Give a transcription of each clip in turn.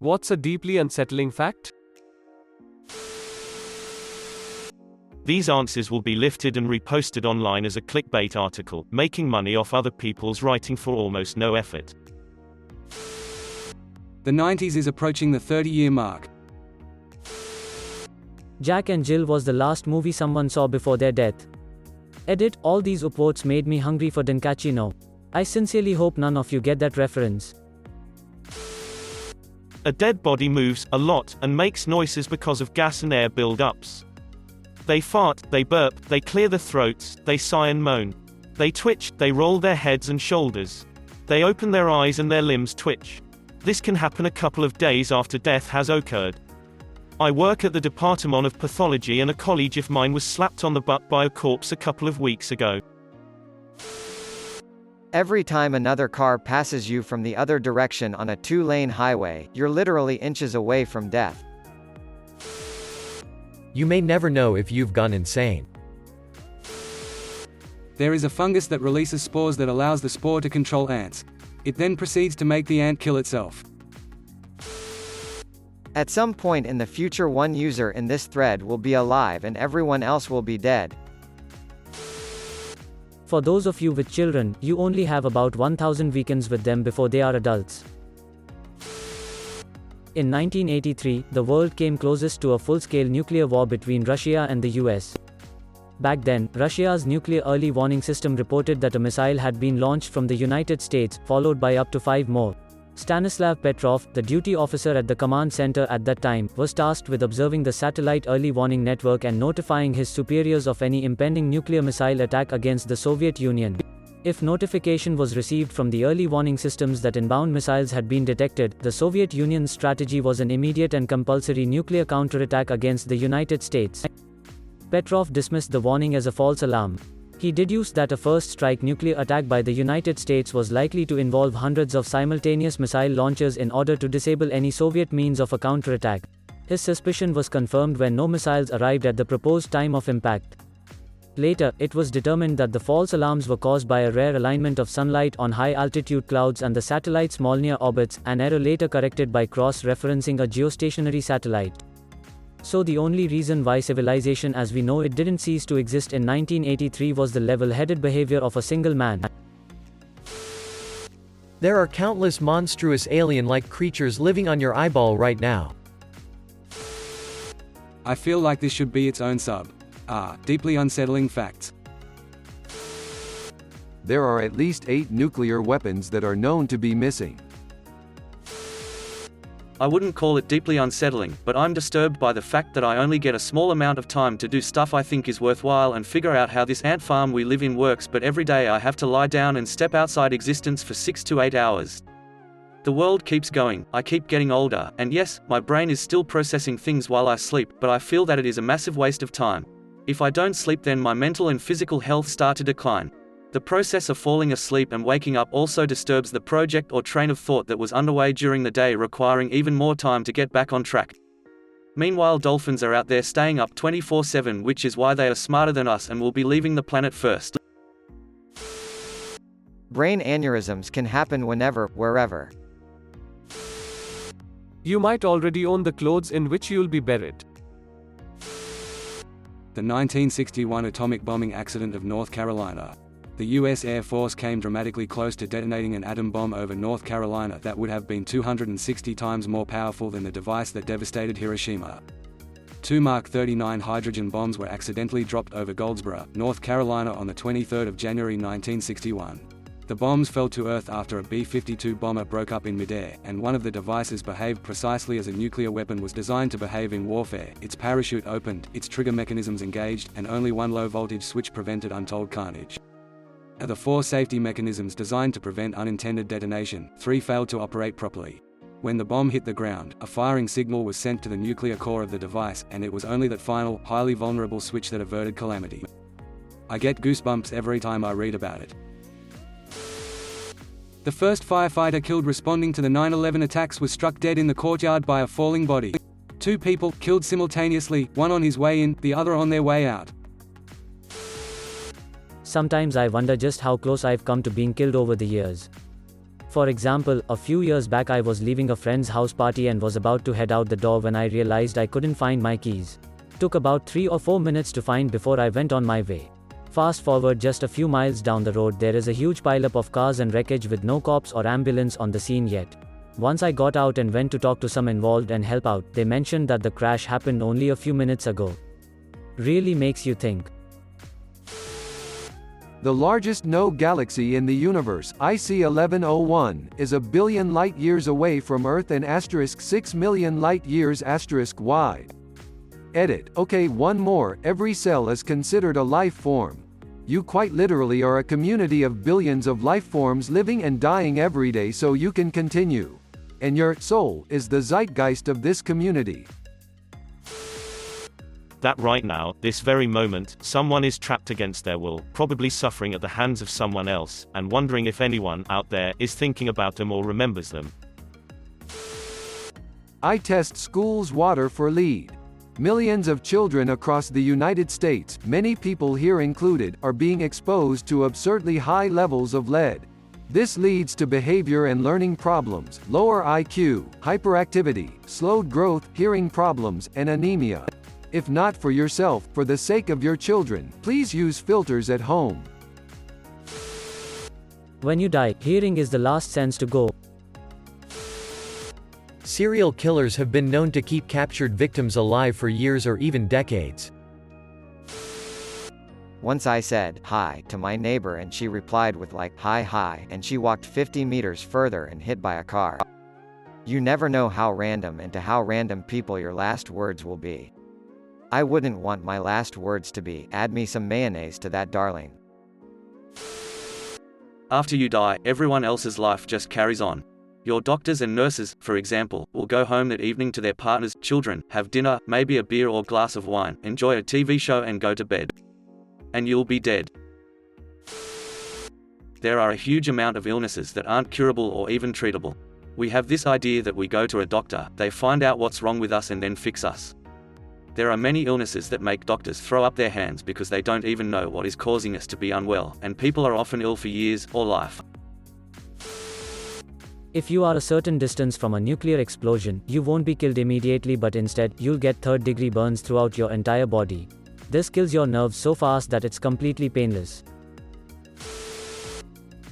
What's a deeply unsettling fact? These answers will be lifted and reposted online as a clickbait article, making money off other people's writing for almost no effort. The 90s is approaching the 30-year mark. Jack and Jill was the last movie someone saw before their death. Edit, all these upvotes made me hungry for Denkachi no. I sincerely hope none of you get that reference. A dead body moves a lot and makes noises because of gas and air build-ups. They fart, they burp, they clear their throats, they sigh and moan. They twitch, they roll their heads and shoulders. They open their eyes and their limbs twitch. This can happen a couple of days after death has occurred. I work at the Department of Pathology and a colleague of mine was slapped on the butt by a corpse a couple of weeks ago. Every time another car passes you from the other direction on a 2-lane highway, you're literally inches away from death. You may never know if you've gone insane. There is a fungus that releases spores that allows the spore to control ants. It then proceeds to make the ant kill itself. At some point in the future, one user in this thread will be alive and everyone else will be dead. For those of you with children, you only have about 1000 weekends with them before they are adults. In 1983, the world came closest to a full-scale nuclear war between Russia and the US. Back then, Russia's nuclear early warning system reported that a missile had been launched from the United States, followed by up to 5 more. Stanislav Petrov, the duty officer at the command center at that time, was tasked with observing the satellite early warning network and notifying his superiors of any impending nuclear missile attack against the Soviet Union. If notification was received from the early warning systems that inbound missiles had been detected, the Soviet Union's strategy was an immediate and compulsory nuclear counterattack against the United States. Petrov dismissed the warning as a false alarm. He deduced that a first-strike nuclear attack by the United States was likely to involve hundreds of simultaneous missile launches in order to disable any Soviet means of a counterattack. His suspicion was confirmed when no missiles arrived at the proposed time of impact. Later, it was determined that the false alarms were caused by a rare alignment of sunlight on high-altitude clouds and the satellite's small near orbits, an error later corrected by cross-referencing a geostationary satellite. So the only reason why civilization as we know it didn't cease to exist in 1983 was the level-headed behavior of a single man. There are countless monstrous alien-like creatures living on your eyeball right now. I feel like this should be its own sub. Deeply unsettling facts. There are at least 8 nuclear weapons that are known to be missing. I wouldn't call it deeply unsettling, but I'm disturbed by the fact that I only get a small amount of time to do stuff I think is worthwhile and figure out how this ant farm we live in works, but every day I have to lie down and step outside existence for 6 to 8 hours. The world keeps going, I keep getting older, and yes, my brain is still processing things while I sleep, but I feel that it is a massive waste of time. If I don't sleep, then my mental and physical health start to decline. The process of falling asleep and waking up also disturbs the project or train of thought that was underway during the day, requiring even more time to get back on track. Meanwhile, dolphins are out there staying up 24/7, which is why they are smarter than us and will be leaving the planet first. Brain aneurysms can happen whenever, wherever. You might already own the clothes in which you'll be buried. The 1961 atomic bombing accident of North Carolina. The U.S. Air Force came dramatically close to detonating an atom bomb over North Carolina that would have been 260 times more powerful than the device that devastated Hiroshima. 2 Mark 39 hydrogen bombs were accidentally dropped over Goldsboro, North Carolina on the 23rd of January 1961. The bombs fell to Earth after a B-52 bomber broke up in midair, and one of the devices behaved precisely as a nuclear weapon was designed to behave in warfare. Its parachute opened, its trigger mechanisms engaged, and only one low-voltage switch prevented untold carnage. Of the 4 safety mechanisms designed to prevent unintended detonation, 3 failed to operate properly. When the bomb hit the ground, a firing signal was sent to the nuclear core of the device, and it was only that final, highly vulnerable switch that averted calamity. I get goosebumps every time I read about it. The first firefighter killed responding to the 9/11 attacks was struck dead in the courtyard by a falling body. 2 people killed simultaneously, one on his way in, the other on their way out. Sometimes I wonder just how close I've come to being killed over the years. For example, a few years back I was leaving a friend's house party and was about to head out the door when I realized I couldn't find my keys. Took about 3 or 4 minutes to find before I went on my way. Fast forward just a few miles down the road, there is a huge pileup of cars and wreckage with no cops or ambulance on the scene yet. Once I got out and went to talk to some involved and help out, they mentioned that the crash happened only a few minutes ago. Really makes you think. The largest known galaxy in the universe, IC 1101, is a billion light-years away from Earth and *6 million light-years wide. Edit. Okay, one more, every cell is considered a life form. You quite literally are a community of billions of life forms living and dying every day so you can continue. And your soul is the zeitgeist of this community. That right now, this very moment, someone is trapped against their will, probably suffering at the hands of someone else, and wondering if anyone out there is thinking about them or remembers them. I test schools' water for lead. Millions of children across the United States, many people here included, are being exposed to absurdly high levels of lead. This leads to behavior and learning problems, lower IQ, hyperactivity, slowed growth, hearing problems, and anemia. If not for yourself, for the sake of your children, please use filters at home. When you die, hearing is the last sense to go. Serial killers have been known to keep captured victims alive for years or even decades. Once I said, "Hi," to my neighbor and she replied with like, "Hi hi," and she walked 50 meters further and hit by a car. You never know how random and to how random people your last words will be. I wouldn't want my last words to be, "Add me some mayonnaise to that, darling." After you die, everyone else's life just carries on. Your doctors and nurses, for example, will go home that evening to their partners, children, have dinner, maybe a beer or glass of wine, enjoy a TV show and go to bed. And you'll be dead. There are a huge amount of illnesses that aren't curable or even treatable. We have this idea that we go to a doctor, they find out what's wrong with us and then fix us. There are many illnesses that make doctors throw up their hands because they don't even know what is causing us to be unwell, and people are often ill for years, or life. If you are a certain distance from a nuclear explosion, you won't be killed immediately but instead, you'll get third-degree burns throughout your entire body. This kills your nerves so fast that it's completely painless.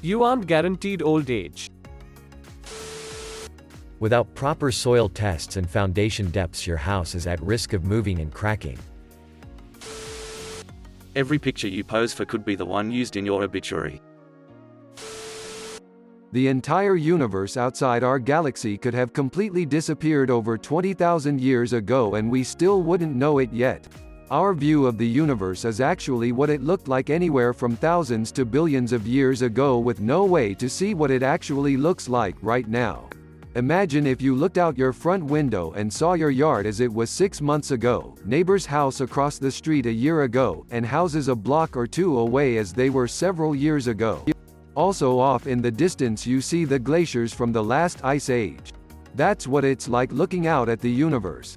You aren't guaranteed old age. Without proper soil tests and foundation depths, your house is at risk of moving and cracking. Every picture you pose for could be the one used in your obituary. The entire universe outside our galaxy could have completely disappeared over 20,000 years ago and we still wouldn't know it yet. Our view of the universe is actually what it looked like anywhere from thousands to billions of years ago with no way to see what it actually looks like right now. Imagine if you looked out your front window and saw your yard as it was 6 months ago, neighbor's house across the street a year ago, and houses a block or two away as they were several years ago. Also off in the distance you see the glaciers from the last ice age. That's what it's like looking out at the universe.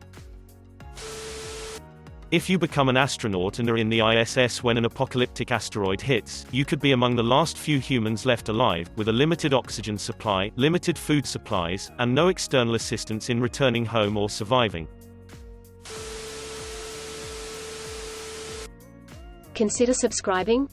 If you become an astronaut and are in the ISS when an apocalyptic asteroid hits, you could be among the last few humans left alive, with a limited oxygen supply, limited food supplies, and no external assistance in returning home or surviving. Consider subscribing.